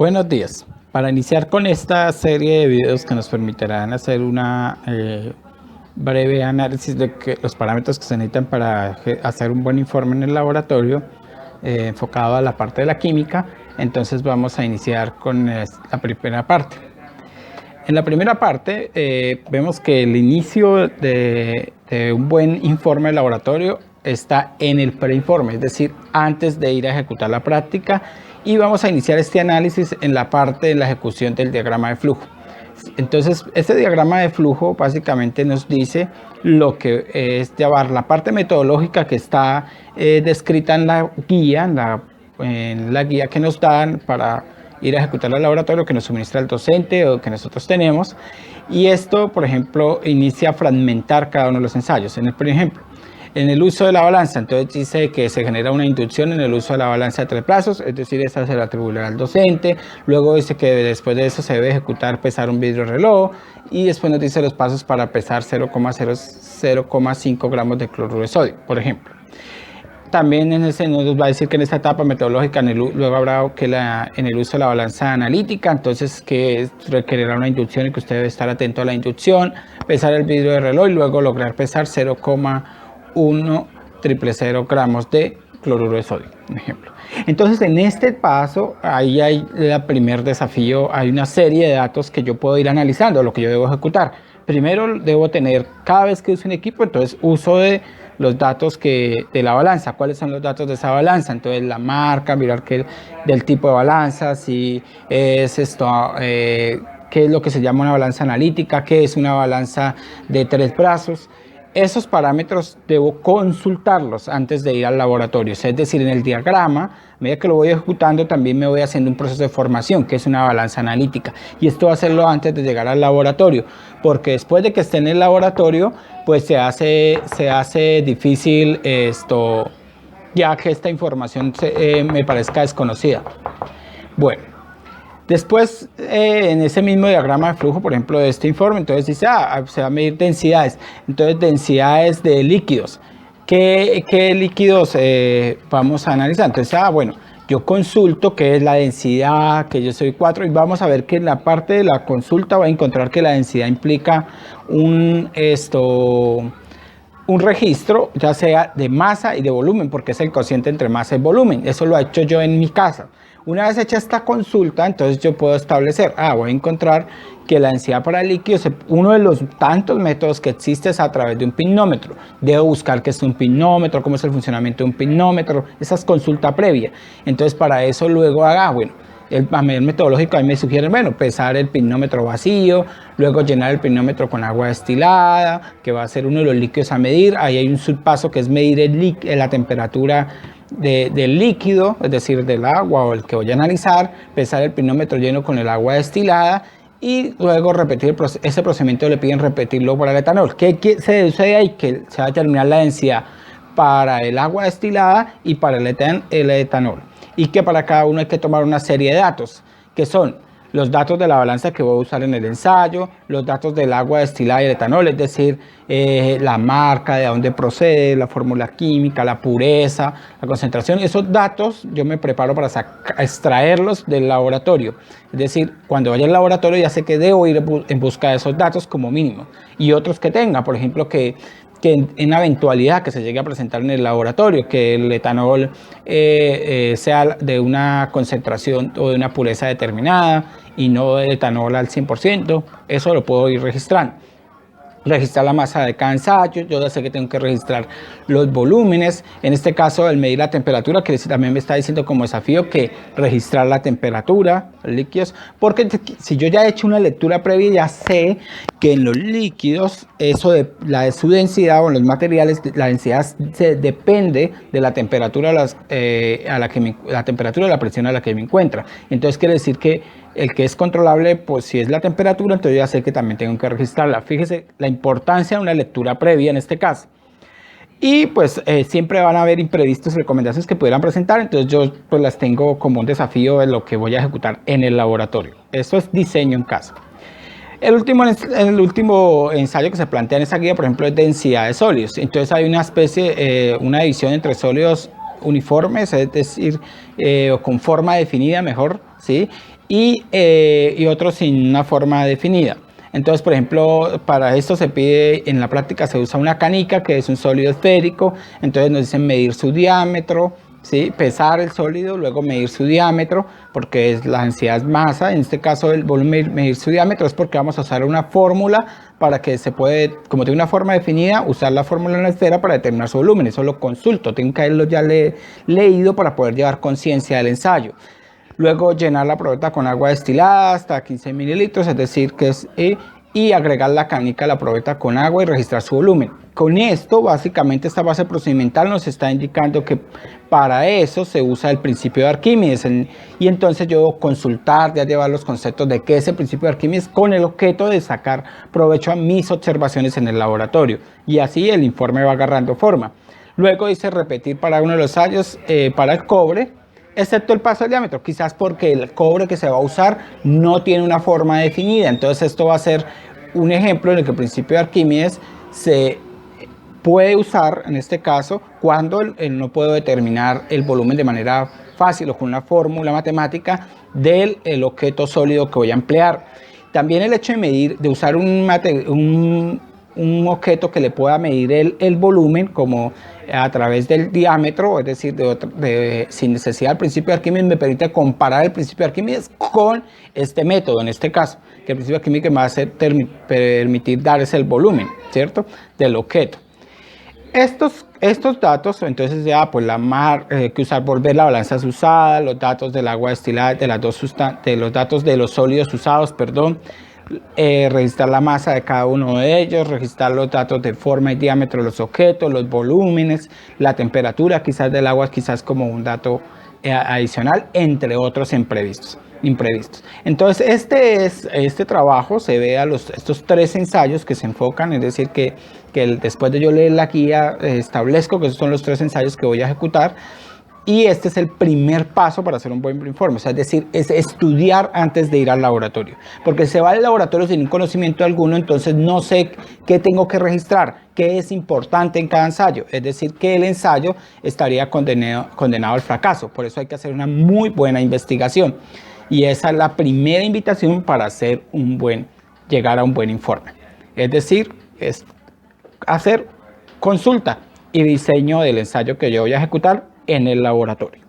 Buenos días. Para iniciar con esta serie de videos que nos permitirán hacer una breve análisis de los parámetros que se necesitan para hacer un buen informe en el laboratorio, enfocado a la parte de la química, entonces vamos a iniciar con la primera parte. En la primera parte vemos que el inicio de un buen informe de laboratorio está en el preinforme, es decir, antes de ir a ejecutar la práctica, y vamos a iniciar este análisis en la parte de la ejecución del diagrama de flujo. Entonces, este diagrama de flujo básicamente nos dice lo que es llevar la parte metodológica que está descrita en la guía, en la guía que nos dan para ir a ejecutar el laboratorio, que nos suministra el docente o que nosotros tenemos. Y esto, por ejemplo, inicia a fragmentar cada uno de los ensayos. Por ejemplo, en el uso de la balanza, entonces dice que se genera una inducción en el uso de la balanza de 3 plazos, es decir, esa se la atribuirá al docente. Luego dice que después de eso se debe ejecutar pesar un vidrio reloj, y después nos dice los pasos para pesar 0,5 gramos de cloruro de sodio, por ejemplo. También nos va a decir que en esta etapa metodológica luego habrá que en el uso de la balanza analítica, entonces que requerirá una inducción y que usted debe estar atento a la inducción, pesar el vidrio de reloj y luego lograr pesar 0,100 gramos de cloruro de sodio, por ejemplo. Entonces, en este paso, ahí hay el primer desafío, hay una serie de datos que yo puedo ir analizando, lo que yo debo ejecutar. Primero, debo tener, cada vez que uso un equipo, entonces uso de los datos de la balanza. ¿Cuáles son los datos de esa balanza? Entonces, la marca, mirar del tipo de balanza, si es esto, qué es lo que se llama una balanza analítica, qué es una balanza de 3 brazos. Esos parámetros debo consultarlos antes de ir al laboratorio. Es decir, en el diagrama, a medida que lo voy ejecutando, también me voy haciendo un proceso de formación, que es una balanza analítica. Y esto va a hacerlo antes de llegar al laboratorio, porque después de que esté en el laboratorio, pues se hace difícil esto, ya que esta información me parezca desconocida. Bueno. Después, en ese mismo diagrama de flujo, por ejemplo, de este informe, entonces dice, se va a medir densidades. Entonces, densidades de líquidos. ¿Qué líquidos vamos a analizar? Entonces, bueno, yo consulto qué es la densidad, que yo soy 4, y vamos a ver que en la parte de la consulta va a encontrar que la densidad implica un registro, ya sea de masa y de volumen, porque es el cociente entre masa y volumen. Eso lo he hecho yo en mi casa. Una vez hecha esta consulta, entonces yo puedo establecer, voy a encontrar que la densidad para líquidos, uno de los tantos métodos que existe es a través de un pinómetro. Debo buscar qué es un pinómetro, cómo es el funcionamiento de un pinómetro, esa es consulta previa. Entonces para eso luego el nivel metodológico ahí me sugiere, pesar el pinómetro vacío, luego llenar el pinómetro con agua destilada, que va a ser uno de los líquidos a medir. Ahí hay un subpaso que es medir la temperatura del líquido, es decir, del agua o el que voy a analizar, pesar el pinómetro lleno con el agua destilada y luego repetir ese procedimiento. Le piden repetirlo para el etanol. ¿Qué se deduce ahí? Que se va a determinar la densidad para el agua destilada y para el etanol. Y que para cada uno hay que tomar una serie de datos, que son los datos de la balanza que voy a usar en el ensayo, los datos del agua destilada y el etanol, es decir, la marca, de dónde procede, la fórmula química, la pureza, la concentración. Esos datos yo me preparo para extraerlos del laboratorio. Es decir, cuando vaya al laboratorio ya sé que debo ir en busca de esos datos como mínimo. Y otros que tenga, por ejemplo, que en la eventualidad que se llegue a presentar en el laboratorio, que el etanol sea de una concentración o de una pureza determinada y no de etanol al 100%, eso lo puedo ir registrando. Registrar la masa de cada ensayo, yo ya sé que tengo que registrar los volúmenes. En este caso, el medir la temperatura, que también me está diciendo como desafío que registrar la temperatura, los líquidos, porque si yo ya he hecho una lectura previa, ya sé que en los líquidos, eso de su densidad o en los materiales, la densidad depende de la temperatura la temperatura de la presión a la que me encuentra. Entonces quiere decir que el que es controlable, pues si es la temperatura, entonces ya sé que también tengo que registrarla. Fíjese la importancia de una lectura previa en este caso. Y pues siempre van a haber imprevistos, recomendaciones que pudieran presentar, entonces yo pues las tengo como un desafío de lo que voy a ejecutar en el laboratorio. Eso es diseño en casa. El último ensayo que se plantea en esa guía, por ejemplo, es densidad de sólidos. Entonces hay una división entre sólidos uniformes, es decir, con forma definida mejor, ¿sí? Y otros sin una forma definida. Entonces, por ejemplo, para esto se pide, en la práctica se usa una canica, que es un sólido esférico, entonces nos dicen medir su diámetro, ¿sí? Pesar el sólido, luego medir su diámetro, porque la densidad es masa, en este caso el volumen, medir su diámetro es porque vamos a usar una fórmula para que se puede, como tiene una forma definida, usar la fórmula en la esfera para determinar su volumen. Eso lo consulto, tengo que haberlo ya leído para poder llevar conciencia del ensayo. Luego llenar la probeta con agua destilada hasta 15 mililitros, es decir, que es y agregar la canica a la probeta con agua y registrar su volumen. Con esto, básicamente, esta base procedimental nos está indicando que para eso se usa el principio de Arquímedes. Y entonces yo debo consultar, ya llevar los conceptos de qué es el principio de Arquímedes con el objeto de sacar provecho a mis observaciones en el laboratorio. Y así el informe va agarrando forma. Luego dice repetir para uno de los ensayos para el cobre, excepto el paso del diámetro, quizás porque el cobre que se va a usar no tiene una forma definida. Entonces esto va a ser un ejemplo en el que el principio de Arquímedes se puede usar en este caso cuando no puedo determinar el volumen de manera fácil o con una fórmula matemática del objeto sólido que voy a emplear. También el hecho de medir, de usar un objeto que le pueda medir el volumen como a través del diámetro, es decir, sin necesidad del principio de Arquímedes, me permite comparar el principio de Arquímedes con este método, en este caso, que el principio de Arquímedes me va a permitir dar el volumen, ¿cierto?, del objeto. Estos datos, entonces ya pues que usar, volver la balanza usada, los datos del agua destilada, los datos de los sólidos usados, perdón, registrar la masa de cada uno de ellos, registrar los datos de forma y diámetro de los objetos, los volúmenes, la temperatura quizás del agua, quizás como un dato adicional, entre otros imprevistos. Entonces este trabajo se ve a estos 3 ensayos que se enfocan, es decir que después de yo leer la guía establezco que esos son los 3 ensayos que voy a ejecutar. Y este es el primer paso para hacer un buen informe, o sea, es decir, es estudiar antes de ir al laboratorio. Porque si se va al laboratorio sin conocimiento alguno, entonces no sé qué tengo que registrar, qué es importante en cada ensayo. Es decir, que el ensayo estaría condenado al fracaso. Por eso hay que hacer una muy buena investigación. Y esa es la primera invitación para llegar a un buen informe. Es decir, es hacer consulta y diseño del ensayo que yo voy a ejecutar en el laboratorio.